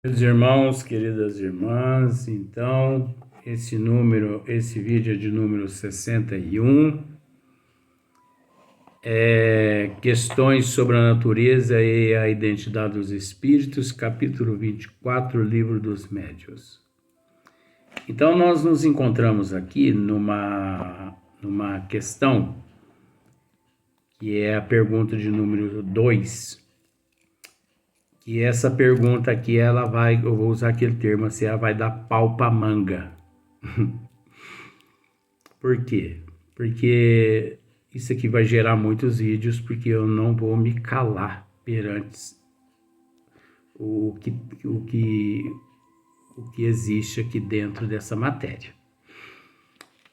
Queridos irmãos, queridas irmãs, então, esse vídeo é de número 61, questões sobre a natureza e a identidade dos espíritos, capítulo 24, livro dos médiuns. Então, nós nos encontramos aqui numa questão, que é a pergunta de número 2, e essa pergunta aqui, eu vou usar aquele termo assim, ela vai dar pau pra manga. Por quê? Porque isso aqui vai gerar muitos vídeos, porque eu não vou me calar perante o que existe aqui dentro dessa matéria.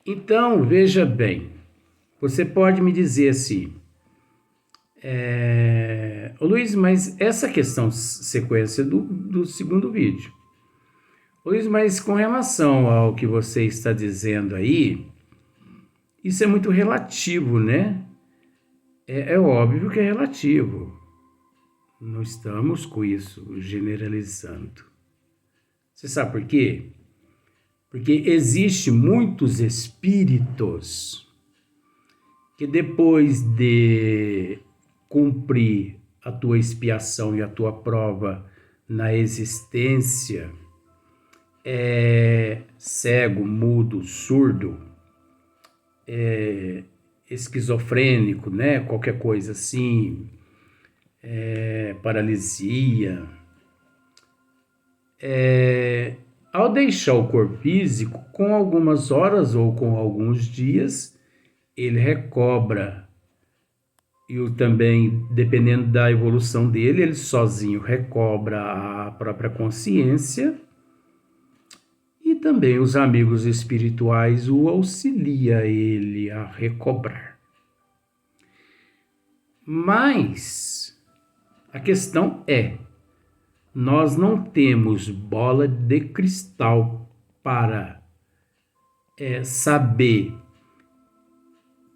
Então, veja bem, você pode me dizer assim, Luiz, mas essa questão sequência do segundo vídeo. Luiz, mas com relação ao que você está dizendo aí, isso é muito relativo, né? É óbvio que é relativo. Não estamos com isso generalizando. Você sabe por quê? Porque existe muitos espíritos que depois de cumprir a tua expiação e a tua prova na existência, cego, mudo, surdo, esquizofrênico, né? Qualquer coisa assim, paralisia. Ao deixar o corpo físico, com algumas horas ou com alguns dias, ele recobra, e também, dependendo da evolução dele, ele sozinho recobra a própria consciência, e também os amigos espirituais o auxiliam ele a recobrar. Mas a questão é, nós não temos bola de cristal para saber,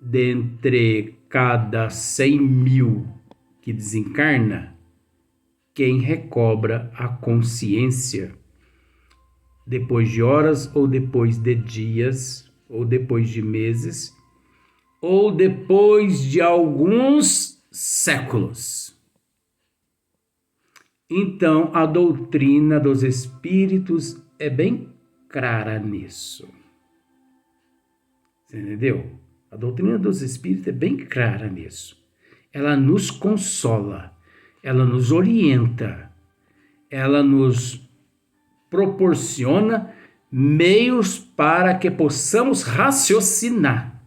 dentre cada 100 mil que desencarna, quem recobra a consciência depois de horas, ou depois de dias, ou depois de meses, ou depois de alguns séculos. Então, a doutrina dos espíritos é bem clara nisso. Você entendeu? A doutrina dos espíritos é bem clara nisso. Ela nos consola, ela nos orienta, ela nos proporciona meios para que possamos raciocinar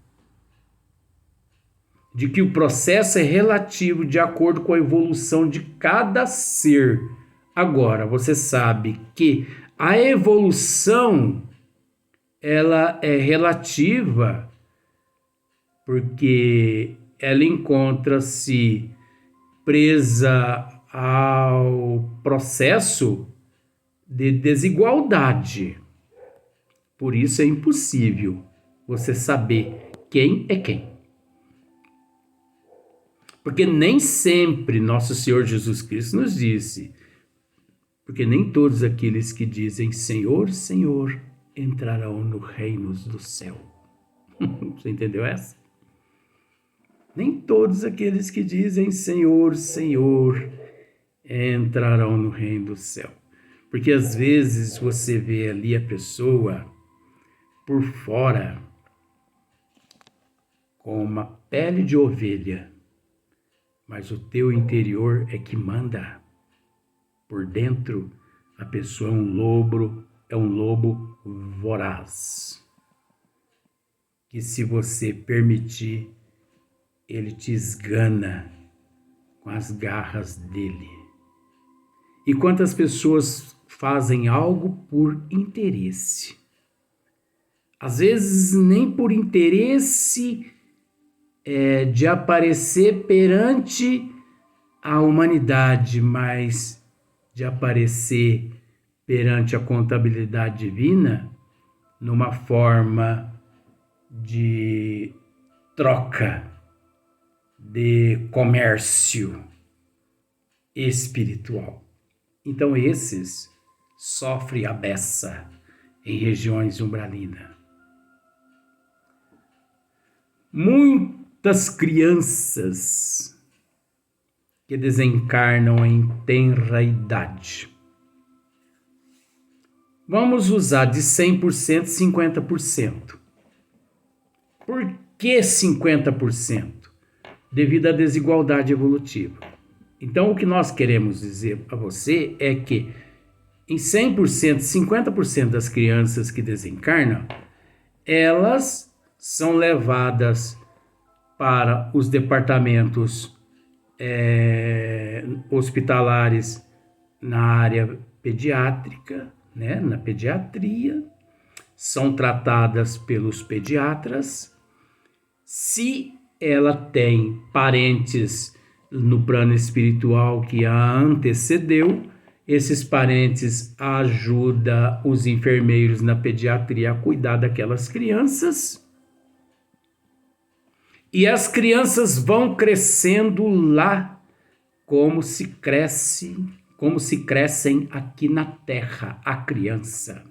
de que o processo é relativo de acordo com a evolução de cada ser. Agora, você sabe que a evolução ela é relativa porque ela encontra-se presa ao processo de desigualdade. Por isso é impossível você saber quem é quem. Porque nem sempre Nosso Senhor Jesus Cristo nos disse, porque nem todos aqueles que dizem Senhor, Senhor, entrarão no reino do céu. Você entendeu essa? Nem todos aqueles que dizem Senhor, Senhor, entrarão no reino do céu. Porque às vezes você vê ali a pessoa por fora com uma pele de ovelha, mas o teu interior é que manda. Por dentro, a pessoa é um lobo voraz, que se você permitir, ele te esgana com as garras dele. E quantas pessoas fazem algo por interesse? Às vezes nem por interesse de aparecer perante a humanidade, mas de aparecer perante a contabilidade divina numa forma de troca, de comércio espiritual. Então esses sofre a beça em regiões umbralinas. Muitas crianças que desencarnam em tenra idade. Vamos usar de 100%, 50%. Por que 50%? Devido à desigualdade evolutiva. Então, o que nós queremos dizer a você é que em 100%, 50% das crianças que desencarnam, elas são levadas para os departamentos hospitalares na área pediátrica, né, na pediatria, são tratadas pelos pediatras. Se ela tem parentes no plano espiritual que a antecedeu, esses parentes ajudam os enfermeiros na pediatria a cuidar daquelas crianças. E as crianças vão crescendo lá como se crescem aqui na Terra, a criança.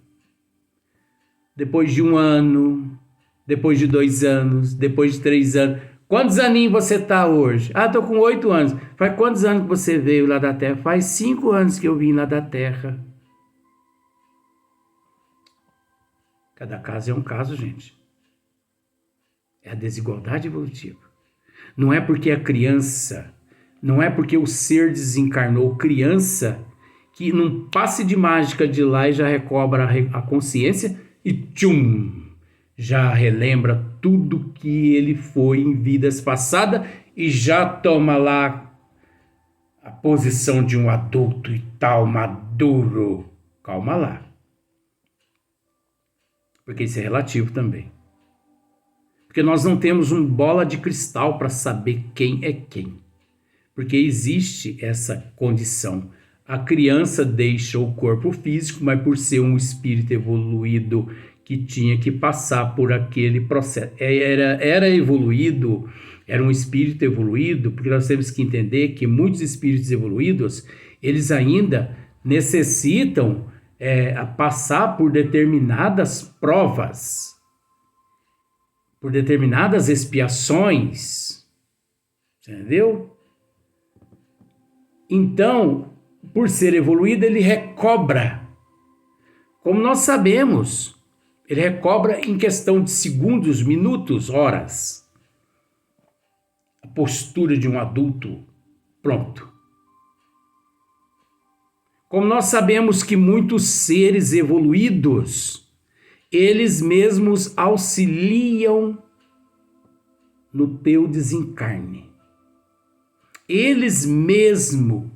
Depois de 1 ano, depois de 2 anos, depois de 3 anos. Quantos aninhos você está hoje? Estou com 8 anos. Faz quantos anos que você veio lá da Terra? Faz 5 anos que eu vim lá da Terra. Cada caso é um caso, gente. É a desigualdade evolutiva. Não é porque a criança, não é porque o ser desencarnou criança, que num passe de mágica de lá e já recobra a consciência e tchum! Já relembra tudo que ele foi em vidas passadas e já toma lá a posição de um adulto e tal, maduro. Calma lá. Porque isso é relativo também. Porque nós não temos um bola de cristal para saber quem é quem. Porque existe essa condição. A criança deixa o corpo físico, mas por ser um espírito evoluído que tinha que passar por aquele processo. Era evoluído, era um espírito evoluído, porque nós temos que entender que muitos espíritos evoluídos, eles ainda necessitam passar por determinadas provas, por determinadas expiações, entendeu? Então, por ser evoluído, ele recobra. Como nós sabemos, ele recobra em questão de segundos, minutos, horas. A postura de um adulto, pronto. Como nós sabemos que muitos seres evoluídos, eles mesmos auxiliam no teu desencarne. Eles mesmos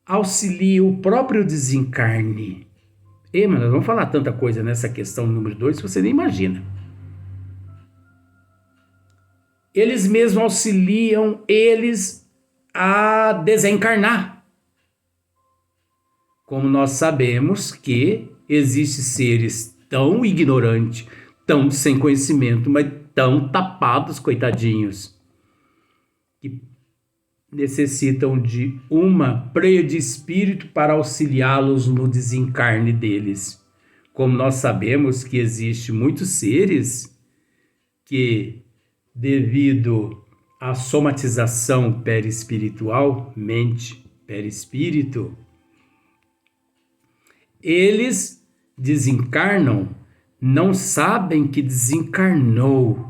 auxiliam o próprio desencarne. Mas nós vamos falar tanta coisa nessa questão número 2 que você nem imagina. Eles mesmos auxiliam eles a desencarnar. Como nós sabemos que existem seres tão ignorantes, tão sem conhecimento, mas tão tapados, coitadinhos, que necessitam de uma preia de espírito para auxiliá-los no desencarne deles. Como nós sabemos que existem muitos seres que, devido à somatização perispiritual, mente, perispírito, eles desencarnam, não sabem que desencarnou.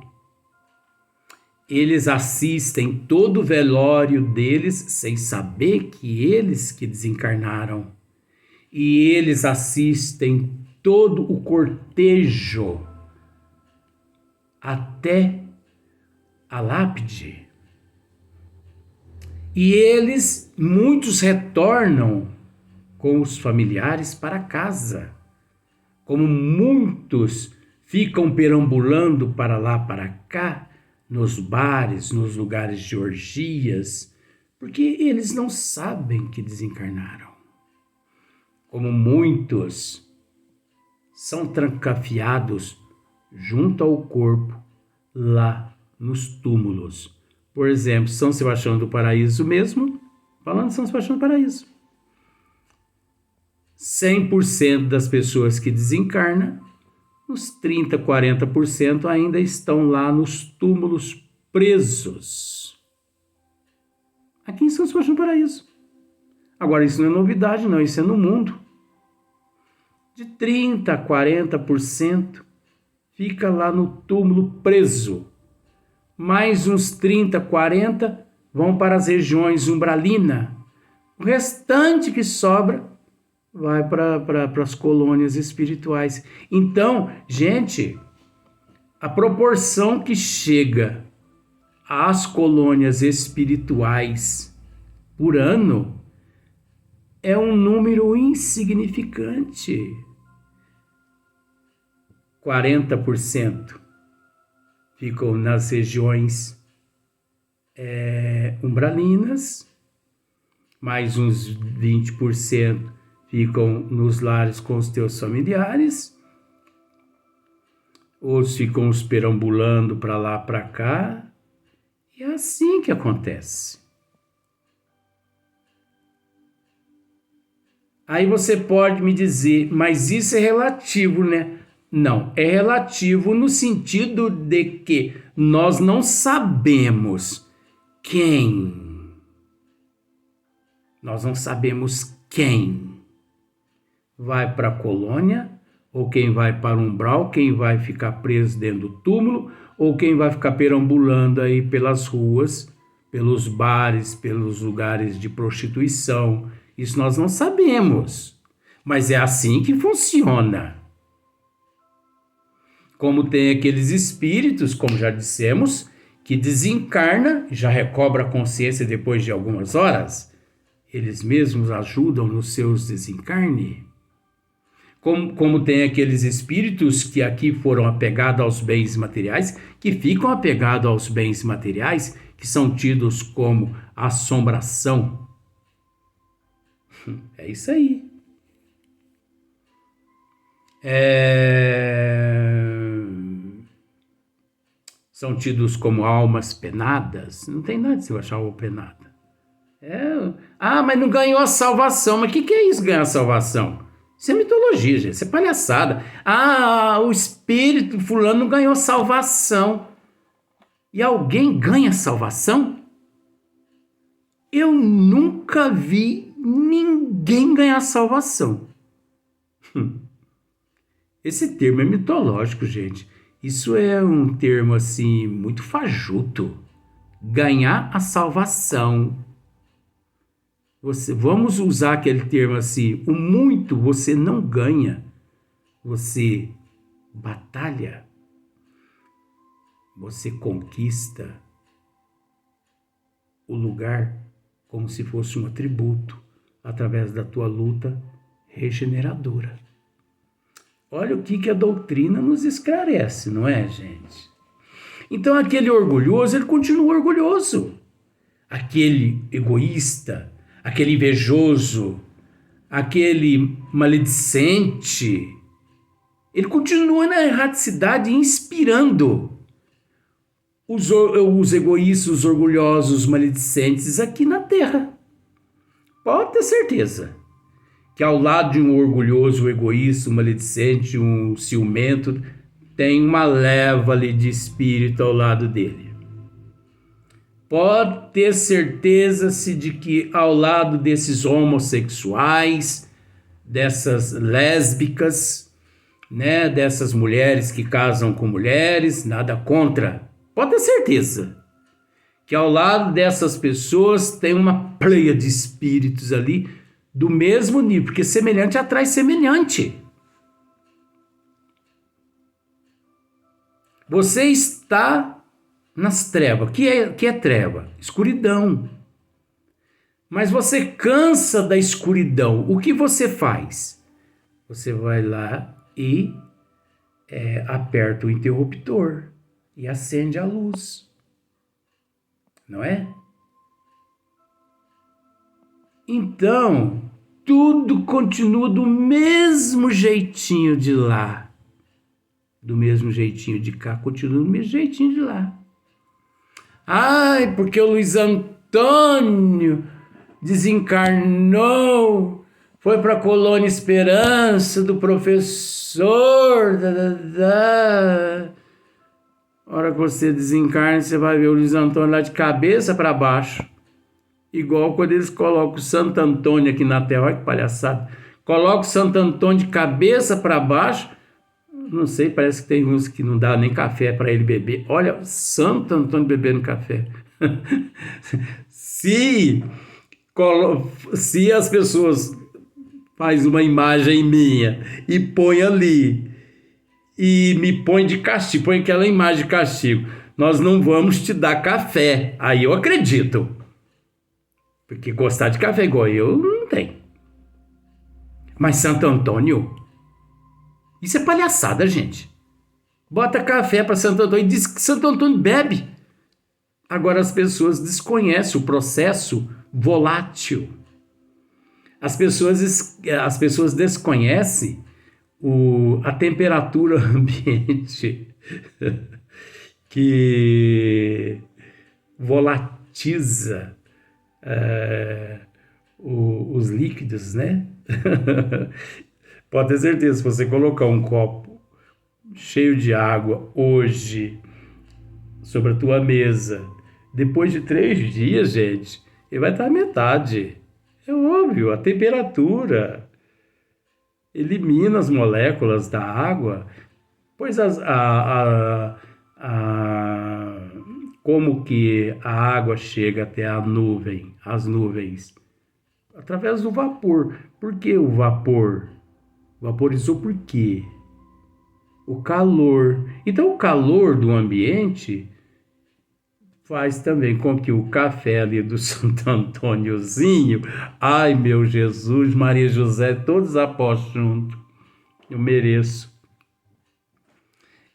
Eles assistem todo o velório deles sem saber que eles que desencarnaram. E eles assistem todo o cortejo até a lápide. E eles, muitos retornam com os familiares para casa. Como muitos ficam perambulando para lá, para cá, nos bares, nos lugares de orgias, porque eles não sabem que desencarnaram. Como muitos são trancafiados junto ao corpo, lá nos túmulos. Por exemplo, São Sebastião do Paraíso mesmo, falando de São Sebastião do Paraíso. 100% das pessoas que desencarnam, os 30, 40% ainda estão lá nos túmulos presos. Aqui em São Sebastião do Paraíso. Agora, isso não é novidade, não. Isso é no mundo. De 30% a 40% fica lá no túmulo preso. Mais uns 30, 40 vão para as regiões umbralina. O restante que sobra vai para as colônias espirituais. Então, gente, a proporção que chega às colônias espirituais por ano é um número insignificante. 40% ficam nas regiões umbralinas, mais uns 20% ficam nos lares com os teus familiares, outros ficam perambulando para lá, para cá, e é assim que acontece. Aí você pode me dizer, mas isso é relativo, né? Não, é relativo no sentido de que nós não sabemos quem. Nós não sabemos quem vai para a colônia, ou quem vai para o umbral, quem vai ficar preso dentro do túmulo, ou quem vai ficar perambulando aí pelas ruas, pelos bares, pelos lugares de prostituição. Isso nós não sabemos, mas é assim que funciona. Como tem aqueles espíritos, como já dissemos, que desencarna, já recobra a consciência depois de algumas horas, eles mesmos ajudam nos seus desencarnes. Como tem aqueles espíritos que aqui foram apegados aos bens materiais, que ficam apegados aos bens materiais, que são tidos como assombração. É isso aí. São tidos como almas penadas. Não tem nada de se achar alma penada. Mas não ganhou a salvação. Mas o que é isso, ganhar a salvação? Isso é mitologia, gente. Isso é palhaçada. O espírito fulano não ganhou salvação. E alguém ganha salvação? Eu nunca vi ninguém ganhar salvação. Esse termo é mitológico, gente. Isso é um termo, assim, muito fajuto. Ganhar a salvação. Vamos usar aquele termo assim, o muito você não ganha, você batalha, você conquista o lugar como se fosse um atributo, através da tua luta regeneradora. Olha o que a doutrina nos esclarece, não é, gente? Então aquele orgulhoso, ele continua orgulhoso. Aquele egoísta, aquele invejoso, aquele maledicente, ele continua na erraticidade inspirando os egoístas, os orgulhosos, os maledicentes aqui na Terra. Pode ter certeza que ao lado de um orgulhoso, um egoísta, um maledicente, um ciumento, tem uma leva ali de espírito ao lado dele. Pode ter certeza-se de que ao lado desses homossexuais, dessas lésbicas, né, dessas mulheres que casam com mulheres, nada contra. Pode ter certeza que ao lado dessas pessoas tem uma pleia de espíritos ali do mesmo nível, porque semelhante atrai semelhante. Você está nas trevas. Que é treva? Escuridão. Mas você cansa da escuridão. O que você faz? Você vai lá e aperta o interruptor e acende a luz. Não é? Então, tudo continua do mesmo jeitinho de lá. Do mesmo jeitinho de cá, continua do mesmo jeitinho de lá. Ai, porque o Luiz Antônio desencarnou foi para a colônia Esperança do professor. A hora que você desencarna, você vai ver o Luiz Antônio lá de cabeça para baixo. Igual quando eles colocam o Santo Antônio aqui na Terra. Olha que palhaçada. Coloca o Santo Antônio de cabeça para baixo. Não sei, parece que tem uns que não dá nem café para ele beber. Olha, Santo Antônio bebendo café. Se as pessoas faz uma imagem minha e põe ali e me põe de castigo, põe aquela imagem de castigo, nós não vamos te dar café. Aí eu acredito. Porque gostar de café igual eu não tem. Mas Santo Antônio, isso é palhaçada, gente. Bota café para Santo Antônio e diz que Santo Antônio bebe. Agora as pessoas desconhecem o processo volátil. As pessoas desconhecem a temperatura ambiente que volatiza os líquidos, né? Pode ter certeza, se você colocar um copo cheio de água hoje sobre a tua mesa, depois de 3 dias, gente, ele vai estar à metade. É óbvio, a temperatura elimina as moléculas da água, pois como que a água chega até as nuvens? Através do vapor. Por que o vapor? Vaporizou por quê? O calor. Então, o calor do ambiente faz também com que o café ali do Santo Antôniozinho, ai meu Jesus, Maria José, todos apóstolos juntos, eu mereço.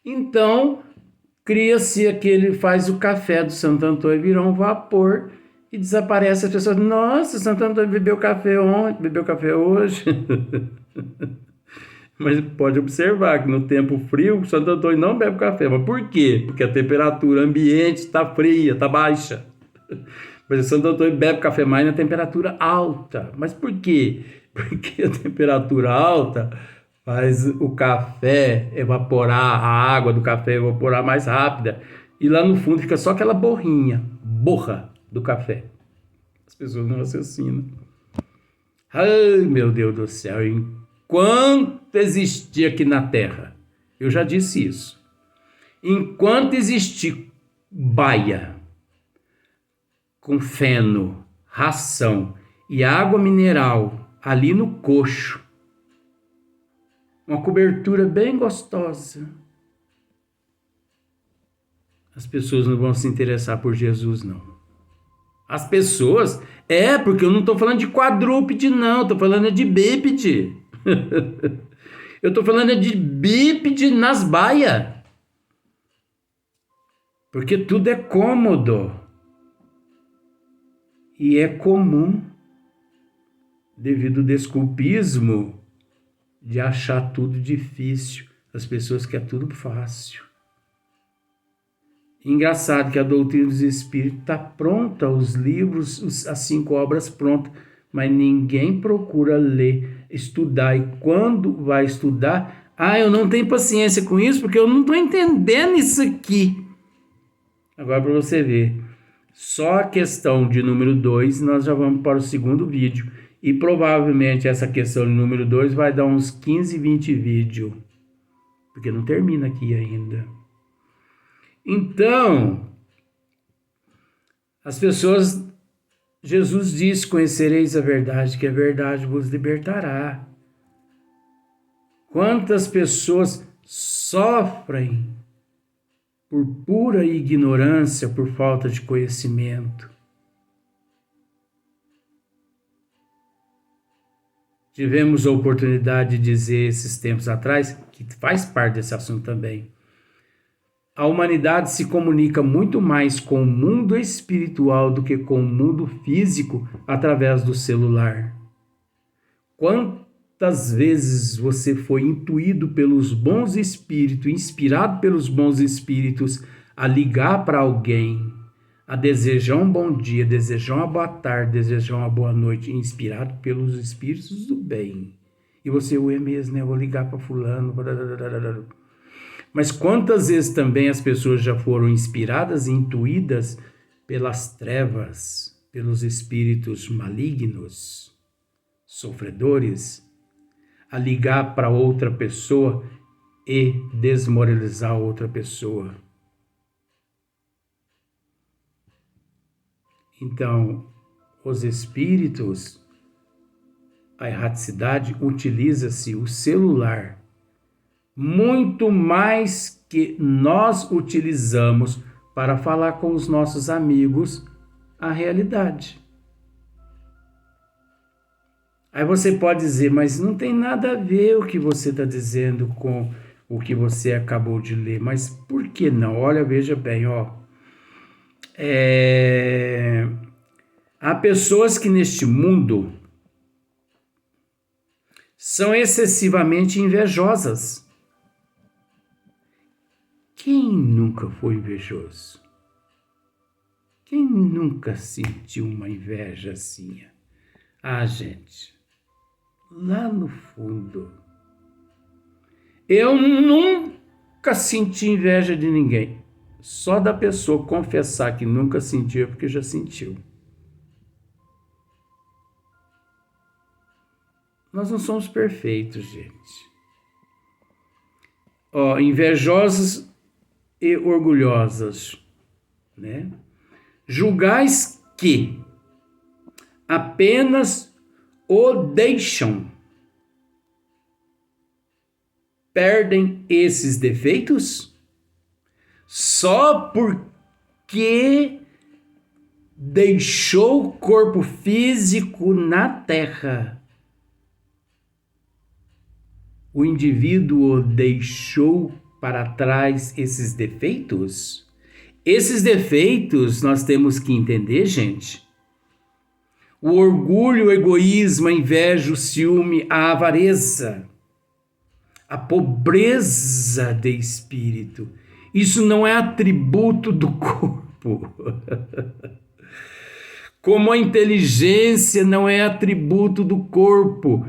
Então, cria-se aquele, faz o café do Santo Antônio virar um vapor e desaparece as pessoas. Nossa, Santo Antônio bebeu café ontem, bebeu café hoje. Mas pode observar que no tempo frio, o Santo Antônio não bebe café. Mas por quê? Porque a temperatura ambiente está fria, está baixa. Mas o Santo Antônio bebe café mais na temperatura alta. Mas por quê? Porque a temperatura alta faz o café evaporar, a água do café evaporar mais rápida. E lá no fundo fica só aquela borra do café. As pessoas não raciocinam. Ai, meu Deus do céu, enquanto existir aqui na Terra, eu já disse isso, enquanto existir baia com feno, ração e água mineral ali no coxo, uma cobertura bem gostosa, as pessoas não vão se interessar por Jesus, não. As pessoas, porque eu não estou falando de quadrúpede, não, estou falando de bípede. Eu estou falando de bípede nas baias. Porque tudo é cômodo. E é comum, devido ao desculpismo, de achar tudo difícil. As pessoas querem tudo fácil. Engraçado que a doutrina dos espíritos está pronta, os livros, as 5 obras prontas, mas ninguém procura ler, estudar. E quando vai estudar, eu não tenho paciência com isso porque eu não estou entendendo isso aqui. Agora para você ver, só a questão de número 2, nós já vamos para o segundo vídeo. E provavelmente essa questão de número 2 vai dar uns 15, 20 vídeos, porque não termina aqui ainda. Então, as pessoas, Jesus diz, conhecereis a verdade, que a verdade vos libertará. Quantas pessoas sofrem por pura ignorância, por falta de conhecimento. Tivemos a oportunidade de dizer esses tempos atrás, que faz parte desse assunto também, a humanidade se comunica muito mais com o mundo espiritual do que com o mundo físico através do celular. Quantas vezes você foi intuído pelos bons espíritos, inspirado pelos bons espíritos a ligar para alguém, a desejar um bom dia, desejar uma boa tarde, desejar uma boa noite, inspirado pelos espíritos do bem. E você, é mesmo, né? Eu vou ligar para fulano. Mas quantas vezes também as pessoas já foram inspiradas e intuídas pelas trevas, pelos espíritos malignos, sofredores, a ligar para outra pessoa e desmoralizar outra pessoa. Então, os espíritos, a erraticidade, utiliza-se o celular muito mais que nós utilizamos para falar com os nossos amigos a realidade. Aí você pode dizer, mas não tem nada a ver o que você está dizendo com o que você acabou de ler. Mas por que não? Olha, veja bem, ó. Há pessoas que neste mundo são excessivamente invejosas. Quem nunca foi invejoso? Quem nunca sentiu uma inveja assim? Ah, gente, lá no fundo, eu nunca senti inveja de ninguém. Só da pessoa confessar que nunca sentiu é porque já sentiu. Nós não somos perfeitos, gente. Ó, invejosos e orgulhosas, né? Julgais que apenas o deixam. Perdem esses defeitos só porque deixou o corpo físico na terra. O indivíduo deixou para trás esses defeitos? Esses defeitos nós temos que entender, gente. O orgulho, o egoísmo, a inveja, o ciúme, a avareza, a pobreza de espírito. Isso não é atributo do corpo. Como a inteligência não é atributo do corpo.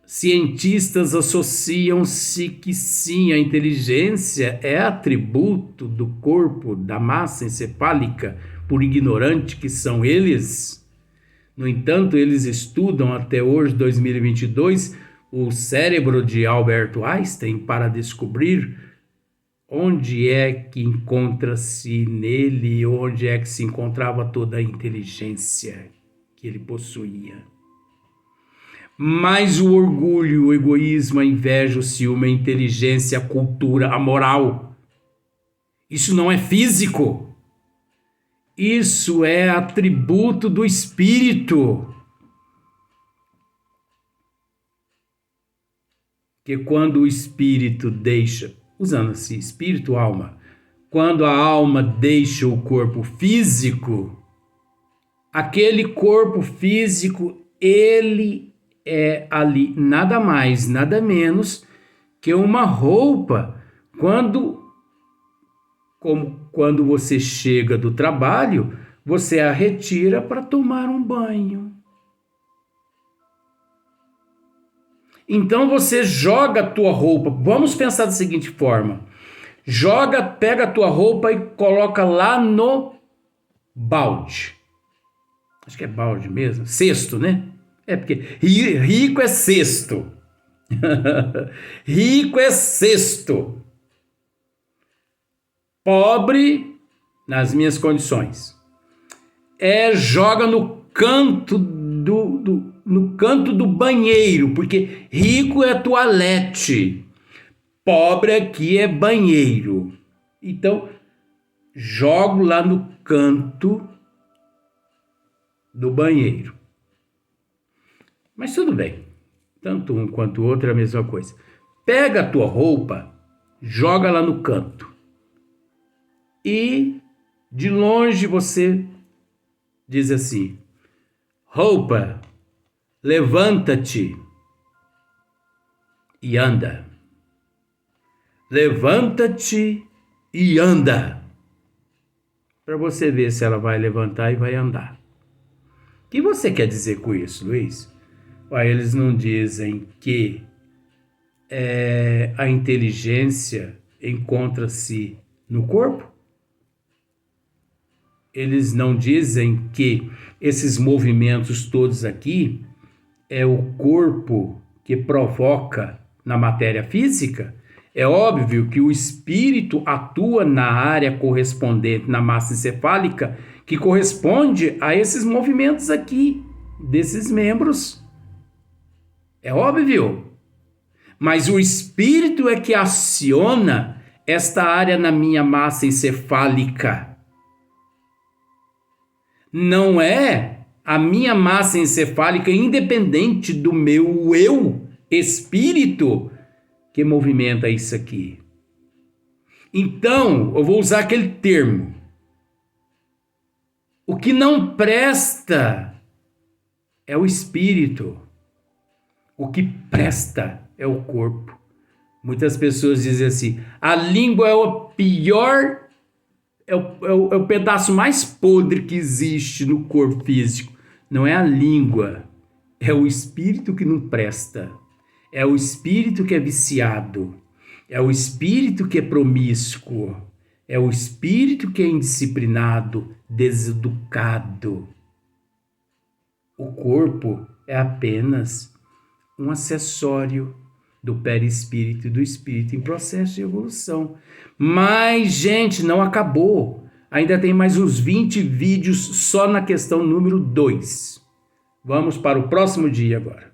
Cientistas associam-se que sim, a inteligência é atributo do corpo, da massa encefálica, por ignorante que são eles. No entanto, eles estudam até hoje, 2022, o cérebro de Albert Einstein para descobrir onde é que encontra-se nele, onde é que se encontrava toda a inteligência que ele possuía. Mas o orgulho, o egoísmo, a inveja, o ciúme, a inteligência, a cultura, a moral, isso não é físico. Isso é atributo do espírito. Que quando o espírito deixa, usando-se espírito, alma, quando a alma deixa o corpo físico, aquele corpo físico, ele é ali nada mais, nada menos que uma roupa. Quando você chega do trabalho, você a retira para tomar um banho. Então você joga a tua roupa. Vamos pensar da seguinte forma: pega a tua roupa e coloca lá no balde. Acho que é balde mesmo, cesto, né? É porque rico é cesto. Rico é cesto. Pobre, nas minhas condições, joga no canto do banheiro, porque rico é toalete, pobre aqui é banheiro. Então, jogo lá no canto do banheiro. Mas tudo bem, tanto um quanto o outro é a mesma coisa. Pega a tua roupa, joga lá no canto. E de longe você diz assim: roupa, levanta-te e anda. Levanta-te e anda. para você ver se ela vai levantar e vai andar. O que você quer dizer com isso, Luiz? Eles não dizem que a inteligência encontra-se no corpo? Eles não dizem que esses movimentos todos aqui é o corpo que provoca na matéria física? É óbvio que o espírito atua na área correspondente, na massa encefálica, que corresponde a esses movimentos aqui, desses membros. É óbvio. Mas o espírito é que aciona esta área na minha massa encefálica. Não é a minha massa encefálica, independente do meu eu, espírito, que movimenta isso aqui. Então, eu vou usar aquele termo. O que não presta é o espírito. O que presta é o corpo. Muitas pessoas dizem assim, a língua é o pior, é o pedaço mais podre que existe no corpo físico. Não é a língua, é o espírito que não presta. É o espírito que é viciado. É o espírito que é promíscuo. É o espírito que é indisciplinado, deseducado. O corpo é apenas um acessório do perispírito e do espírito em processo de evolução. Mas, gente, não acabou. Ainda tem mais uns 20 vídeos só na questão número 2. Vamos para o próximo dia agora.